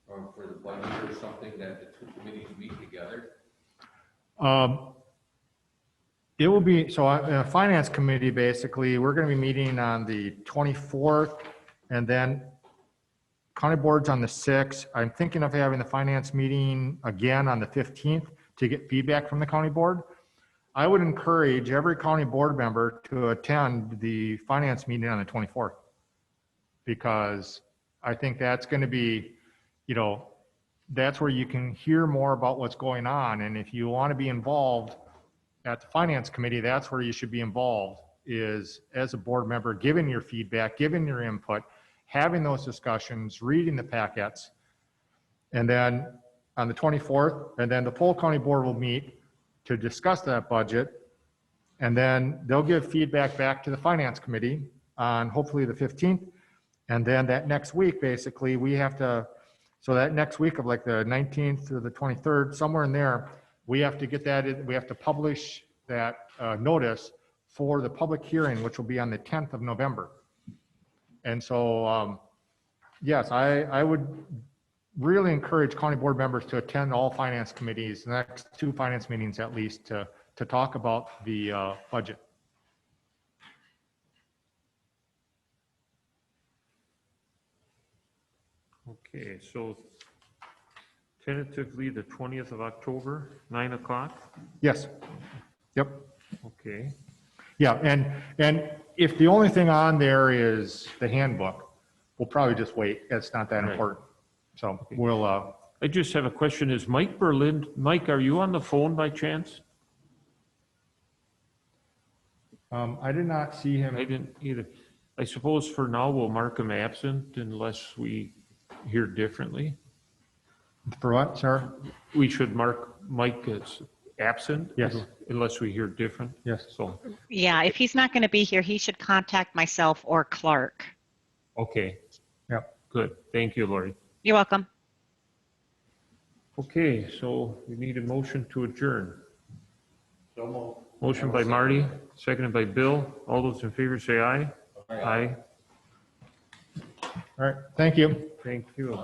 [SPEAKER 4] for the budget or something that the 2 committees meet together?
[SPEAKER 2] It will be, so in a finance committee, basically, we're going to be meeting on the 24th, and then county board's on the 6th. I'm thinking of having the finance meeting again on the 15th to get feedback from the county board. I would encourage every county board member to attend the finance meeting on the 24th. Because I think that's going to be, that's where you can hear more about what's going on. And if you want to be involved at the finance committee, that's where you should be involved, is as a board member, giving your feedback, giving your input, having those discussions, reading the packets. And then on the 24th, and then the full county board will meet to discuss that budget. And then they'll give feedback back to the finance committee on hopefully the 15th. And then that next week, basically, we have to, so that next week of like the 19th to the 23rd, somewhere in there, we have to get that, we have to publish that notice for the public hearing, which will be on the 10th of November. And so, yes, I would really encourage county board members to attend all finance committees, the next 2 finance meetings at least, to talk about the budget.
[SPEAKER 3] Okay, so tentatively the 20th of October, 9 o'clock?
[SPEAKER 2] Yes. Yep.
[SPEAKER 3] Okay,
[SPEAKER 2] Yeah, and if the only thing on there is the handbook, we'll probably just wait. It's not that
[SPEAKER 3] Right.
[SPEAKER 2] important. So we'll,
[SPEAKER 3] I just have a question. Is Mike Berlin, Mike, are you on the phone by chance?
[SPEAKER 2] I did not see him.
[SPEAKER 3] I didn't either. I suppose for now we'll mark him absent unless we hear differently.
[SPEAKER 2] For what, sir?
[SPEAKER 3] We should mark Mike as absent?
[SPEAKER 2] Yes.
[SPEAKER 3] Unless we hear different?
[SPEAKER 2] Yes.
[SPEAKER 3] So,
[SPEAKER 1] Yeah, if he's not going to be here, he should contact myself or Clark.
[SPEAKER 3] okay.
[SPEAKER 2] Yep.
[SPEAKER 3] Good. Thank you, Lori.
[SPEAKER 1] You're welcome.
[SPEAKER 3] Okay, so we need a motion to adjourn.
[SPEAKER 6] So moved.
[SPEAKER 3] Motion by Marty, seconded by Bill. All those in favor say aye. Aye.
[SPEAKER 2] All right, thank you.
[SPEAKER 3] Thank you.